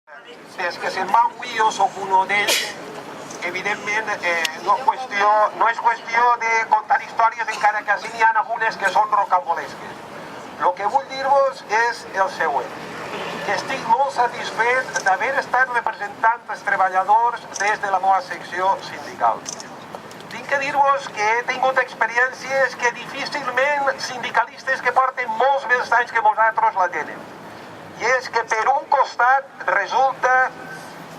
Des que se'n va avui jo soc un d'ells. Evidentment no és qüestió de contar històries, encara que així n'hi ha algunes que són rocambolesques. El que vull dir-vos és el següent, que estic molt satisfet d'haver estat representant els treballadors des de la meva secció sindical. Tinc que dir-vos que he tingut experiències que difícilment sindicalistes que porten molts més anys que vosaltres la tenen. I és que per un costat resulta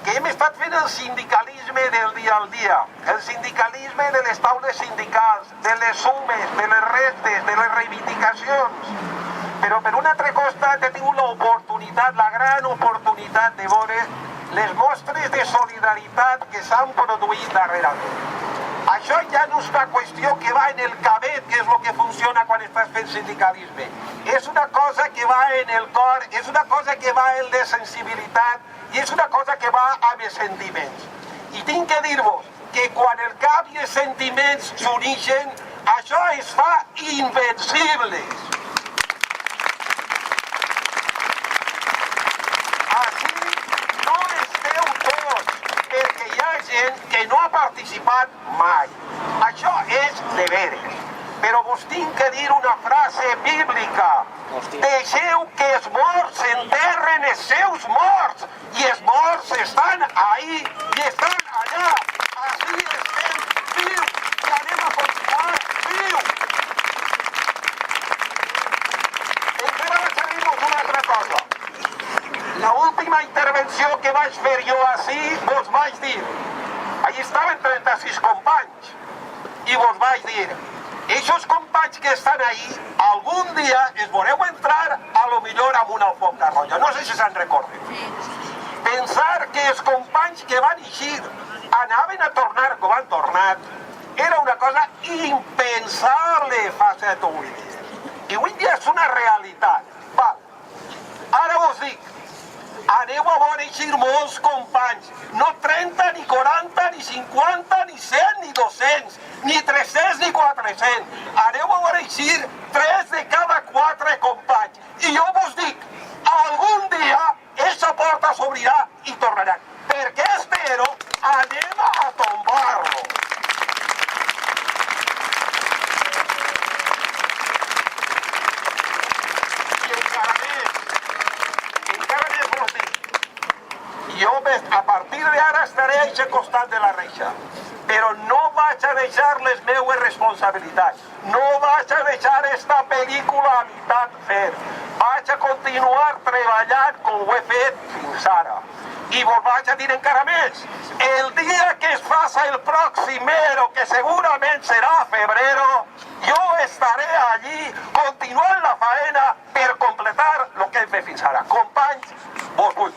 que hem estat fent el sindicalisme del dia al dia, el sindicalisme de les taules sindicals, de les sumes, de les restes, de les reivindicacions. Però per un altre costat he tingut l'oportunitat, la gran oportunitat de veure les mostres de solidaritat que s'han produït darrerament. Això ja no és una qüestió que va en el cabet, que és el que funciona quan estàs fent sindicalisme. És una cosa que va en el cor, és una cosa que va en la sensibilitat i és una cosa que va amb els sentiments. I tinc que dir-vos que quan el cap i els sentiments s'uneixen, això es fa invencibles. Així no esteu tots, perquè hi ha gent que no ha participat mai. Això és de veres. Però vos tinc que dir una frase bíblica. Deixeu que els morts enterren els seus morts. I els morts estan ahí i estan allà. Així estem vius i anem a continuar vius. Encara vaig a dir-vos una altra cosa. L'última intervenció que vaig fer jo així, vos vaig dir, allí estaven 36 companys, i vos vaig dir, aquests companys que estan ahí, algun dia es veureu entrar a lo millor amb una alfombra roja. No sé si se'n recorden. Pensar que els companys que van eixir anaven a tornar com han tornat era una cosa impensable fa 7 o 8 dies. I avui dia és una realitat. Val. Ara vos dic, aneu a veure eixir molts companys, no 30, ni 40, ni 50, ni 100, ni 200, ni 300, ni 400. Aneu a veure eixir 3 de cada 4 companys. I jo vos dic, algun dia aquesta porta s'obrirà i tornaran. Perquè espero, anem a tombar-lo. I encara més vos dic, jo a partir d'ara estaré a aquest costat de la reixa, però no vaig a deixar les meues responsabilitats, no vaig a deixar esta pel·lícula a meitat fer, vaig a continuar treballant com ho he fet fins ara. I vos vaig a dir encara més, el dia que es faci el pròxim ero, que segurament serà febrero, jo estaré allí continuant la faena per completar el que hem fet fins ara. Companys, vos vull.